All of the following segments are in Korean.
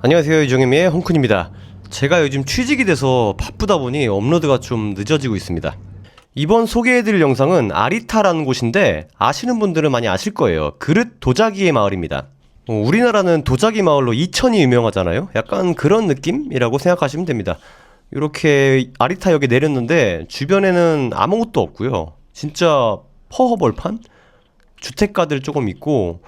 안녕하세요, 유정혜미의 홍쿤입니다. 제가 요즘 취직이 돼서 바쁘다 보니 업로드가 좀 늦어지고 있습니다. 이번 소개해드릴 영상은 아리타라는 곳인데 아시는 분들은 많이 아실 거예요. 그릇 도자기의 마을입니다. 우리나라는 도자기 마을로 이천이 유명하잖아요. 약간 그런 느낌이라고 생각하시면 됩니다. 이렇게 아리타역에 내렸는데 주변에는 아무것도 없고요. 진짜 퍼허벌판? 주택가들 조금 있고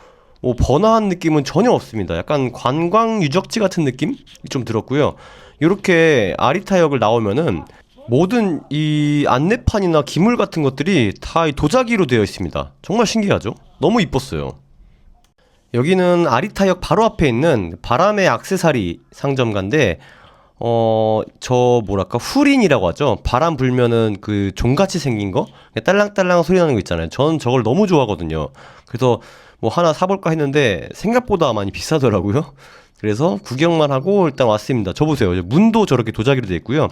번화한 느낌은 전혀 없습니다. 약간 관광 유적지 같은 느낌이 좀 들었고요. 이렇게 아리타역을 나오면은 모든 이 안내판이나 기물 같은 것들이 다 도자기로 되어 있습니다. 정말 신기하죠? 너무 이뻤어요. 여기는 아리타역 바로 앞에 있는 바람의 액세서리 상점가인데 저 뭐랄까 후린이라고 하죠. 바람 불면은 그 종같이 생긴 거 딸랑딸랑 소리 나는 거 있잖아요. 전 저걸 너무 좋아하거든요. 그래서 뭐 하나 사볼까 했는데 생각보다 많이 비싸더라고요. 그래서 구경만 하고 일단 왔습니다. 저 보세요. 문도 저렇게 도자기로 되어 있고요.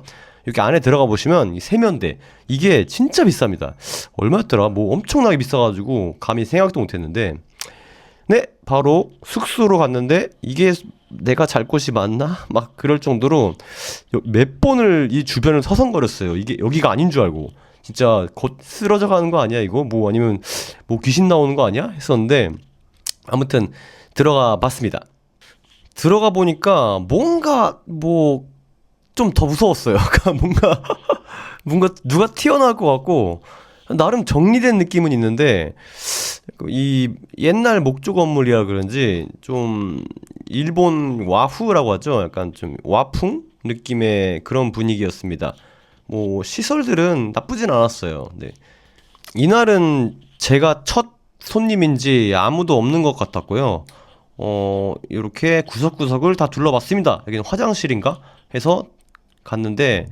여기 안에 들어가 보시면 이 세면대 이게 진짜 비쌉니다. 얼마였더라? 뭐 엄청나게 비싸가지고 감히 생각도 못했는데 네, 바로 숙소로 갔는데 이게 내가 잘 곳이 맞나? 막 그럴 정도로 몇 번을 이 주변을 서성거렸어요. 이게 여기가 아닌 줄 알고 진짜 곧 쓰러져 가는 거 아니야 이거? 뭐 아니면 뭐 귀신 나오는 거 아니야? 했었는데 아무튼 들어가 봤습니다. 들어가 보니까 뭔가 뭐 좀 더 무서웠어요. 뭔가 누가 튀어나올 것 같고 나름 정리된 느낌은 있는데 이 옛날 목조 건물이라 그런지 좀 일본 와후라고 하죠. 약간 좀 와풍 느낌의 그런 분위기였습니다. 뭐 시설들은 나쁘진 않았어요. 네. 이날은 제가 첫 손님인지 아무도 없는 것 같았고요. 이렇게 구석구석을 다 둘러봤습니다. 여기는 화장실인가 해서 갔는데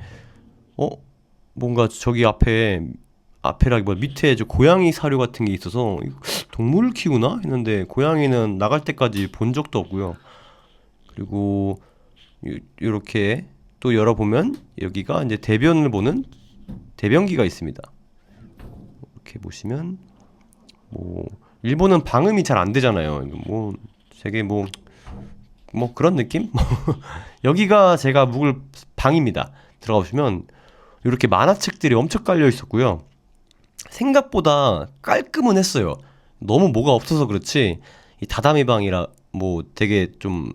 뭔가 저기 앞에라기보다 밑에 저 고양이 사료 같은 게 있어서 동물을 키우나 했는데 고양이는 나갈 때까지 본 적도 없고요. 그리고 이렇게 또 열어보면 여기가 이제 대변을 보는 대변기가 있습니다. 이렇게 보시면 뭐 일본은 방음이 잘 안 되잖아요. 뭐 되게 뭐 그런 느낌? 여기가 제가 묵을 방입니다. 들어가 보시면 이렇게 만화책들이 엄청 깔려 있었고요. 생각보다 깔끔은 했어요. 너무 뭐가 없어서 그렇지 이 다다미 방이라 뭐 되게 좀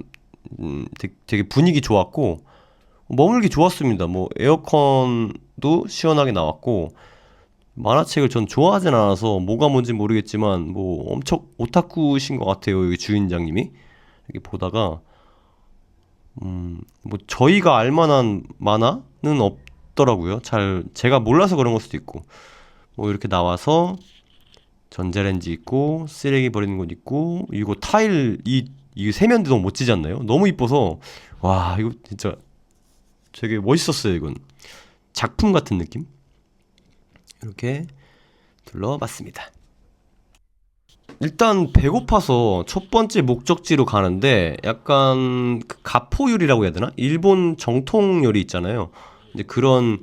되게 분위기 좋았고 머물기 좋았습니다. 뭐 에어컨도 시원하게 나왔고 만화책을 전 좋아하진 않아서 뭐가 뭔지 모르겠지만 뭐 엄청 오타쿠신 것 같아요. 여기 주인장님이 여기 보다가 뭐 저희가 알만한 만화는 없더라고요. 잘 제가 몰라서 그런 걸 수도 있고 뭐 이렇게 나와서 전자레인지 있고 쓰레기 버리는 곳 있고 이거 타일 이 세면대 너무 멋지지 않나요? 너무 이뻐서 와 이거 진짜 되게 멋있었어요. 이건 작품 같은 느낌. 이렇게 둘러봤습니다. 일단 배고파서 첫 번째 목적지로 가는데 약간 그 가포 요리라고 해야 되나? 일본 정통 요리 있잖아요. 이제 그런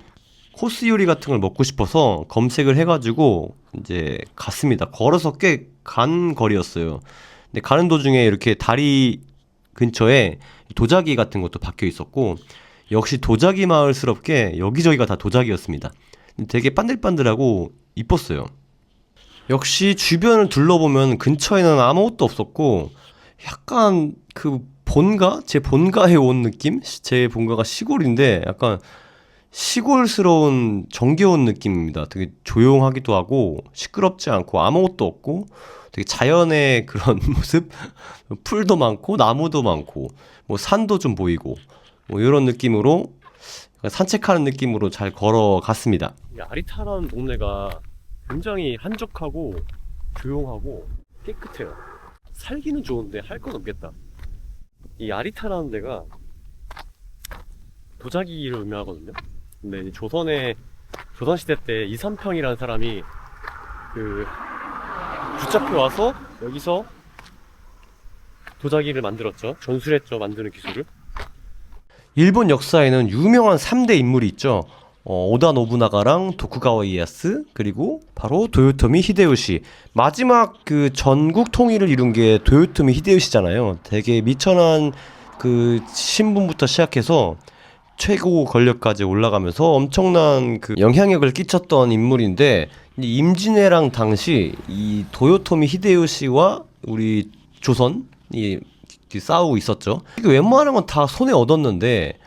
코스 요리 같은 걸 먹고 싶어서 검색을 해가지고 이제 갔습니다. 걸어서 꽤 간 거리였어요. 근데 가는 도중에 이렇게 다리 근처에 도자기 같은 것도 박혀 있었고 역시 도자기 마을스럽게 여기저기가 다 도자기였습니다. 되게 반들반들하고 이뻤어요. 역시 주변을 둘러보면 근처에는 아무것도 없었고 약간 그 본가? 제 본가에 온 느낌? 제 본가가 시골인데 약간 시골스러운 정겨운 느낌입니다. 되게 조용하기도 하고 시끄럽지 않고 아무것도 없고 되게 자연의 그런 모습? 풀도 많고 나무도 많고 뭐 산도 좀 보이고 뭐 이런 느낌으로 산책하는 느낌으로 잘 걸어갔습니다. 아리타라는 동네가 굉장히 한적하고 조용하고 깨끗해요. 살기는 좋은데 할 건 없겠다. 이 아리타라는 데가 도자기를 의미하거든요. 근데 조선시대 때 이삼평이라는 사람이 그 붙잡혀 와서 여기서 도자기를 만들었죠. 전술했죠, 만드는 기술을. 일본 역사에는 유명한 3대 인물이 있죠. 오다 노부나가랑 도쿠가와 이에야스, 그리고 바로 도요토미 히데요시. 마지막 그 전국 통일을 이룬 게 도요토미 히데요시잖아요. 되게 미천한 그 신분부터 시작해서 최고 권력까지 올라가면서 엄청난 그 영향력을 끼쳤던 인물인데, 임진왜랑 당시 이 도요토미 히데요시와 우리 조선이 싸우고 있었죠. 웬만한 건 다 손에 얻었는데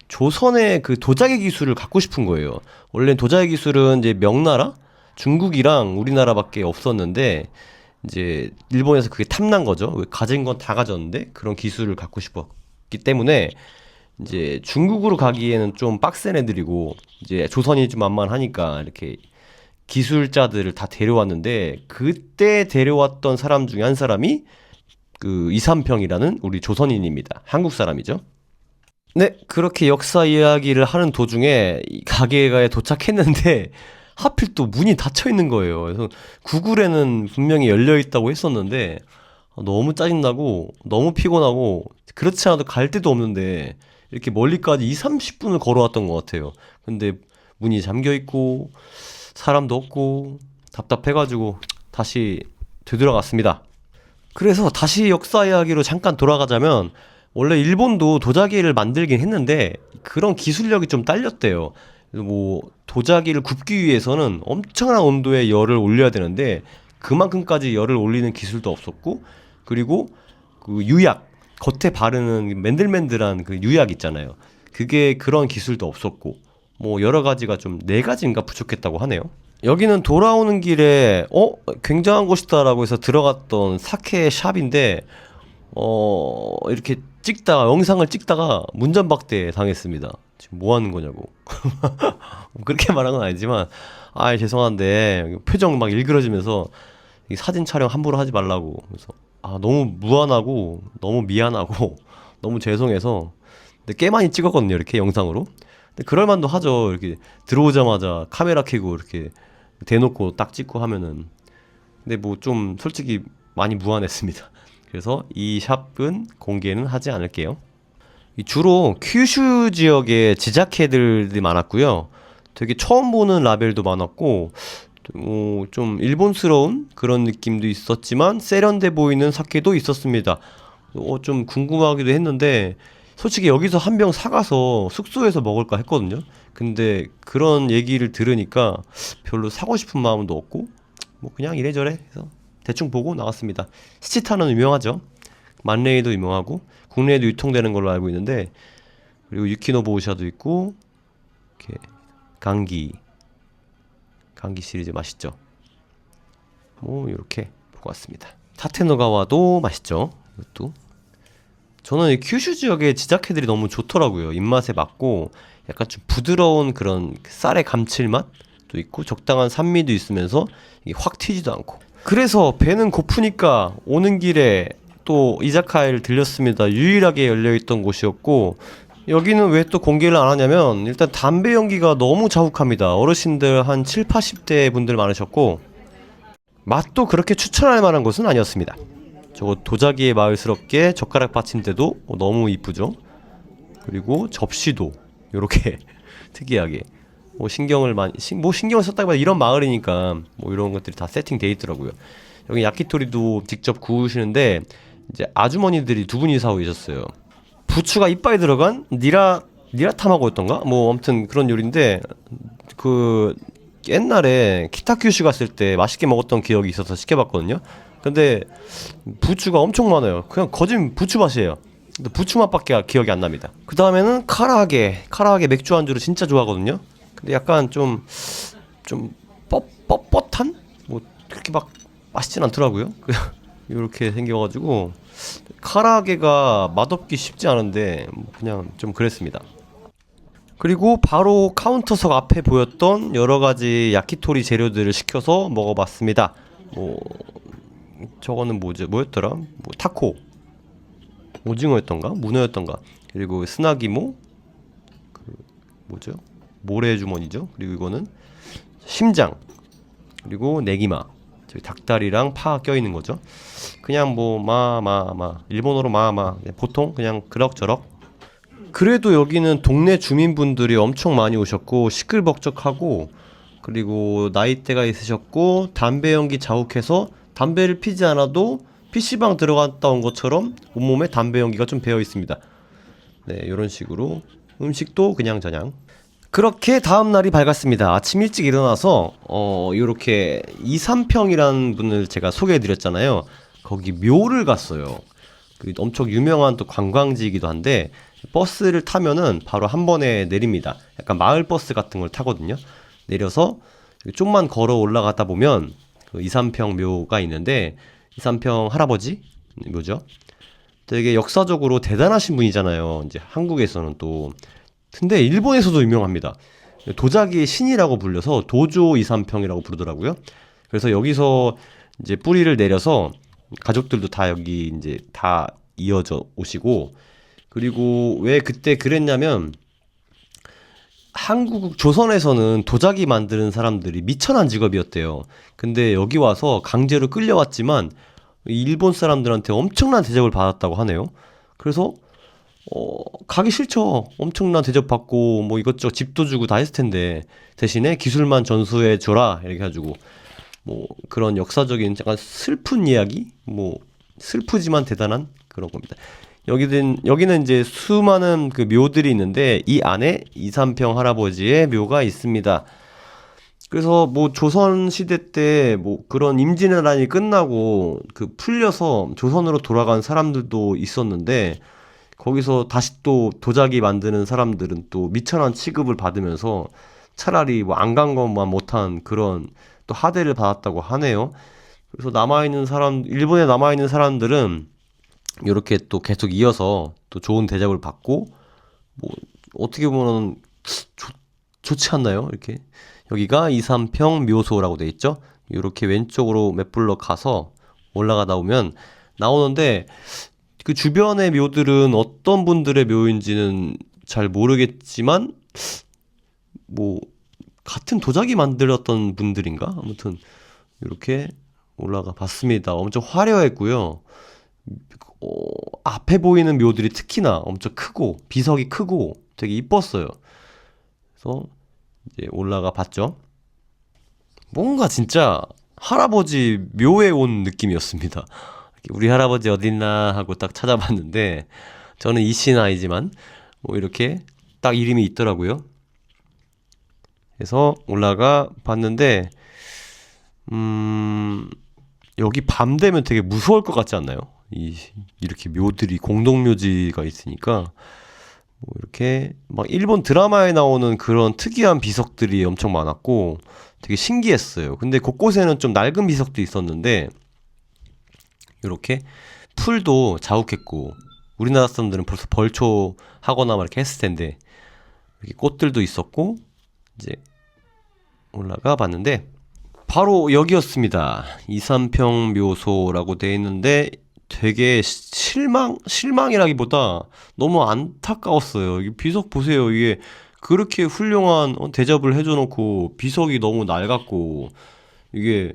조선의 그 도자기 기술을 갖고 싶은 거예요. 원래 도자기 기술은 이제 명나라, 중국이랑 우리나라밖에 없었는데 이제 일본에서 그게 탐난 거죠. 가진 건 다 가졌는데 그런 기술을 갖고 싶었기 때문에 이제 중국으로 가기에는 좀 빡센 애들이고 이제 조선이 좀 만만하니까 이렇게 기술자들을 다 데려왔는데, 그때 데려왔던 사람 중에 한 사람이 그 이삼평이라는 우리 조선인입니다. 한국 사람이죠. 네, 그렇게 역사 이야기를 하는 도중에 이 가게에 도착했는데 하필 또 문이 닫혀 있는 거예요. 그래서 구글에는 분명히 열려 있다고 했었는데 너무 짜증나고 너무 피곤하고, 그렇지 않아도 갈 데도 없는데 이렇게 멀리까지 2, 30분을 걸어왔던 것 같아요. 근데 문이 잠겨 있고 사람도 없고 답답해가지고 다시 되돌아갔습니다. 그래서 다시 역사 이야기로 잠깐 돌아가자면, 원래 일본도 도자기를 만들긴 했는데 그런 기술력이 좀 딸렸대요. 뭐 도자기를 굽기 위해서는 엄청난 온도의 열을 올려야 되는데 그만큼까지 열을 올리는 기술도 없었고, 그리고 그 유약, 겉에 바르는 맨들맨들한 그 유약 있잖아요. 그게 그런 기술도 없었고, 뭐 여러 가지가 좀 네 가지인가 부족했다고 하네요. 여기는 돌아오는 길에 굉장한 곳이다라고 해서 들어갔던 사케 샵인데 이렇게 찍다가 영상을 찍다가 문전박대 당했습니다. 지금 뭐 하는 거냐고. 그렇게 말한 건 아니지만 죄송한데 표정 막 일그러지면서 이 사진 촬영 함부로 하지 말라고. 그래서 너무 무안하고 너무 미안하고 너무 죄송해서. 근데 꽤 많이 찍었거든요, 이렇게 영상으로. 근데 그럴만도 하죠. 이렇게 들어오자마자 카메라 켜고 이렇게 대놓고 딱 찍고 하면은. 근데 뭐 좀 솔직히 많이 무안했습니다. 그래서 이 샵은 공개는 하지 않을게요. 주로 큐슈 지역에 지자케들이 많았고요. 되게 처음 보는 라벨도 많았고, 좀 일본스러운 그런 느낌도 있었지만 세련돼 보이는 사케도 있었습니다. 좀 궁금하기도 했는데 솔직히 여기서 한 병 사가서 숙소에서 먹을까 했거든요. 근데 그런 얘기를 들으니까 별로 사고 싶은 마음도 없고, 뭐 그냥 이래저래 해서 대충 보고 나왔습니다. 시치타는 유명하죠. 만레이도 유명하고 국내에도 유통되는 걸로 알고 있는데, 그리고 유키노보우샤도 있고, 이렇게 강기 시리즈 맛있죠. 뭐 이렇게 보고 왔습니다. 타테노가와도 맛있죠. 이것도. 저는 이 큐슈 지역의 지자케들이 너무 좋더라고요. 입맛에 맞고 약간 좀 부드러운 그런 쌀의 감칠맛도 있고 적당한 산미도 있으면서 이게 확 튀지도 않고. 그래서 배는 고프니까 오는 길에 또 이자카야를 들렸습니다. 유일하게 열려있던 곳이었고, 여기는 왜 또 공개를 안 하냐면 일단 담배 연기가 너무 자욱합니다. 어르신들 한 7, 80대 분들 많으셨고 맛도 그렇게 추천할 만한 곳은 아니었습니다. 저거 도자기의 마을스럽게 젓가락 받침대도 너무 이쁘죠. 그리고 접시도 요렇게 특이하게 신경을 썼다기보다 이런 마을이니까 뭐 이런 것들이 다 세팅돼 있더라고요. 여기 야키토리도 직접 구우시는데 이제 아주머니들이 두 분이 사고 계셨어요. 부추가 이빨에 들어간 니라타마고였던가? 뭐 아무튼 그런 요리인데, 그 옛날에 키타큐슈 갔을 때 맛있게 먹었던 기억이 있어서 시켜봤거든요. 근데 부추가 엄청 많아요. 그냥 거진 부추 맛이에요. 근데 부추 맛밖에 기억이 안 납니다. 그 다음에는 카라하게 맥주 안주를 진짜 좋아하거든요. 근데 약간 좀 뻣뻣한? 뭐 그렇게 막 맛있진 않더라고요. 이렇게 생겨가지고 카라하게가 맛없기 쉽지 않은데 그냥 좀 그랬습니다. 그리고 바로 카운터석 앞에 보였던 여러가지 야키토리 재료들을 시켜서 먹어봤습니다. 뭐 저거는 뭐였더라? 뭐 타코, 오징어였던가? 문어였던가? 그리고 스나기모, 모래주머니죠. 그리고 이거는 심장, 그리고 내기마, 저기 닭다리랑 파 껴있는 거죠. 그냥 뭐 일본어로 마마, 보통 그냥 그럭저럭. 그래도 여기는 동네 주민분들이 엄청 많이 오셨고 시끌벅적하고, 그리고 나이대가 있으셨고 담배 연기 자욱해서 담배를 피지 않아도 PC방 들어갔다 온 것처럼 온몸에 담배 연기가 좀 배어 있습니다. 네, 이런 식으로 음식도 그냥 저냥. 그렇게 다음날이 밝았습니다. 아침 일찍 일어나서 요렇게 이삼평이라는 분을 제가 소개해드렸잖아요. 거기 묘를 갔어요. 그 엄청 유명한 또 관광지이기도 한데 버스를 타면은 바로 한 번에 내립니다. 약간 마을 버스 같은 걸 타거든요. 내려서 좀만 걸어 올라가다 보면 그 이삼평 묘가 있는데, 이삼평 할아버지 묘죠. 되게 역사적으로 대단하신 분이잖아요. 이제 한국에서는 또. 근데 일본에서도 유명합니다. 도자기의 신이라고 불려서 도조 이삼평이라고 부르더라고요. 그래서 여기서 이제 뿌리를 내려서 가족들도 다 여기 이제 다 이어져 오시고, 그리고 왜 그때 그랬냐면 한국 조선에서는 도자기 만드는 사람들이 미천한 직업이었대요. 근데 여기 와서 강제로 끌려왔지만 일본 사람들한테 엄청난 대접을 받았다고 하네요. 그래서 가기 싫죠. 엄청난 대접 받고 뭐 이것저것 집도 주고 다 했을 텐데 대신에 기술만 전수해 줘라 이렇게 해가지고, 뭐 그런 역사적인 약간 슬픈 이야기, 뭐 슬프지만 대단한 그런 겁니다. 여기는 이제 수많은 그 묘들이 있는데 이 안에 이삼평 할아버지의 묘가 있습니다. 그래서 뭐 조선 시대 때 뭐 그런 임진왜란이 끝나고 그 풀려서 조선으로 돌아간 사람들도 있었는데, 거기서 다시 또 도자기 만드는 사람들은 또 미천한 취급을 받으면서 차라리 뭐 안 간 것만 못한 그런 또 하대를 받았다고 하네요. 그래서 일본에 남아있는 사람들은 이렇게 또 계속 이어서 또 좋은 대접을 받고, 뭐 어떻게 보면 좋지 않나요? 이렇게 여기가 이삼평 묘소라고 돼 있죠. 이렇게 왼쪽으로 몇 블럭 가서 올라가다 보면 나오는데, 그 주변의 묘들은 어떤 분들의 묘인지는 잘 모르겠지만 뭐 같은 도자기 만들었던 분들인가? 아무튼 이렇게 올라가 봤습니다. 엄청 화려했고요. 앞에 보이는 묘들이 특히나 엄청 크고 비석이 크고 되게 이뻤어요. 그래서 이제 올라가 봤죠. 뭔가 진짜 할아버지 묘에 온 느낌이었습니다. 우리 할아버지 어딨나 하고 딱 찾아봤는데 저는 이씨나이지만 뭐 이렇게 딱 이름이 있더라고요. 그래서 올라가 봤는데 여기 밤 되면 되게 무서울 것 같지 않나요? 이렇게 묘들이 공동묘지가 있으니까 뭐 이렇게 막 일본 드라마에 나오는 그런 특이한 비석들이 엄청 많았고 되게 신기했어요. 근데 곳곳에는 좀 낡은 비석도 있었는데 이렇게 풀도 자욱했고, 우리나라 사람들은 벌써 벌초 하거나 막 이렇게 했을 텐데 이렇게 꽃들도 있었고, 이제 올라가 봤는데 바로 여기였습니다. 이삼평 묘소라고 돼 있는데 되게 실망이라기보다 너무 안타까웠어요. 이 비석 보세요. 이게 그렇게 훌륭한 대접을 해줘놓고 비석이 너무 낡았고, 이게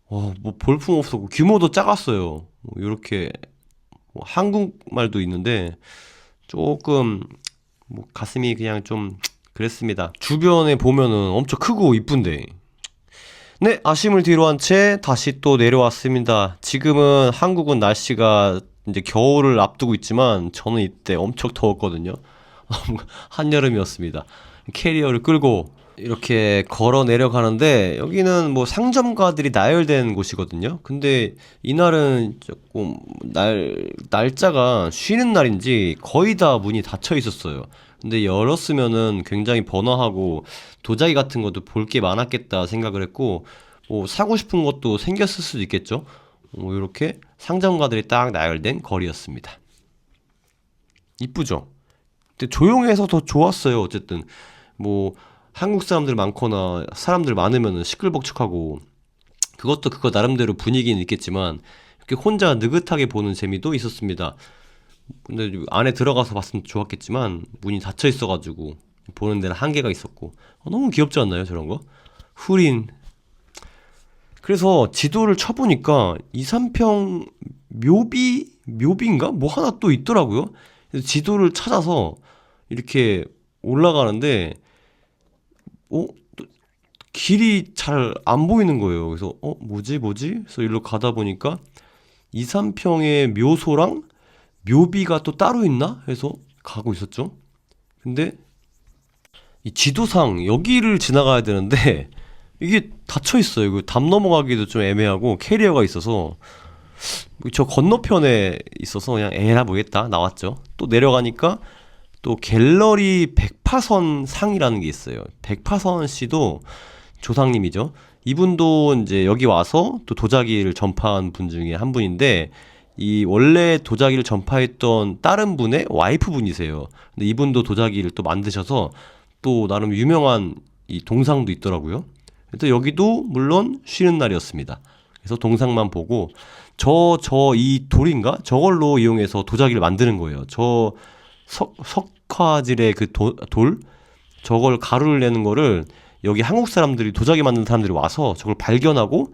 뭐 볼품 없었고 규모도 작았어요. 뭐 이렇게 뭐 한국말도 있는데 조금 뭐 가슴이 그냥 좀 그랬습니다. 주변에 보면은 엄청 크고 이쁜데. 네, 아쉬움을 뒤로 한 채 다시 또 내려왔습니다. 지금은 한국은 날씨가 이제 겨울을 앞두고 있지만 저는 이때 엄청 더웠거든요. 한여름이었습니다. 캐리어를 끌고 이렇게 걸어 내려가는데 여기는 뭐 상점가들이 나열된 곳이거든요. 근데 이날은 조금 날짜가 쉬는 날인지 거의 다 문이 닫혀 있었어요. 근데 열었으면은 굉장히 번화하고 도자기 같은 것도 볼 게 많았겠다 생각을 했고, 뭐 사고 싶은 것도 생겼을 수도 있겠죠. 뭐 이렇게 상점가들이 딱 나열된 거리였습니다. 이쁘죠? 근데 조용해서 더 좋았어요. 어쨌든 뭐 한국 사람들 많거나 사람들 많으면 시끌벅적하고 그것도 그거 나름대로 분위기는 있겠지만 이렇게 혼자 느긋하게 보는 재미도 있었습니다. 근데 안에 들어가서 봤으면 좋았겠지만 문이 닫혀 있어가지고 보는 데는 한계가 있었고, 너무 귀엽지 않나요 저런 거? 후린 그래서 지도를 쳐보니까 2, 3평 묘비인가? 뭐 하나 또 있더라고요. 그래서 지도를 찾아서 이렇게 올라가는데, 어? 길이 잘 안 보이는 거예요. 그래서, 뭐지? 그래서 일로 가다 보니까 2, 3평의 묘소랑 묘비가 또 따로 있나? 해서 가고 있었죠. 근데 이 지도상 여기를 지나가야 되는데 이게 닫혀 있어요. 그 담 넘어가기도 좀 애매하고 캐리어가 있어서 저 건너편에 있어서 그냥 에라 뭐겠다 나왔죠. 또 내려가니까 또 갤러리 백파선 상이라는 게 있어요. 백파선 씨도 조상님이죠. 이분도 이제 여기 와서 또 도자기를 전파한 분 중에 한 분인데 이 원래 도자기를 전파했던 다른 분의 와이프 분이세요. 근데 이분도 도자기를 또 만드셔서 또 나름 유명한 이 동상도 있더라고요. 그래서 여기도 물론 쉬는 날이었습니다. 그래서 동상만 보고 이 돌인가? 저걸로 이용해서 도자기를 만드는 거예요. 저 석화질의 그 돌? 저걸 가루를 내는 거를 여기 한국 사람들이 도자기 만드는 사람들이 와서 저걸 발견하고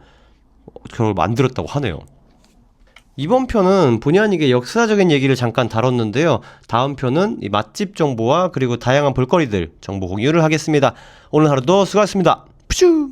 저걸 만들었다고 하네요. 이번 편은 본의 아니게 역사적인 얘기를 잠깐 다뤘는데요. 다음 편은 이 맛집 정보와 그리고 다양한 볼거리들 정보 공유를 하겠습니다. 오늘 하루도 수고하셨습니다. 푸슈!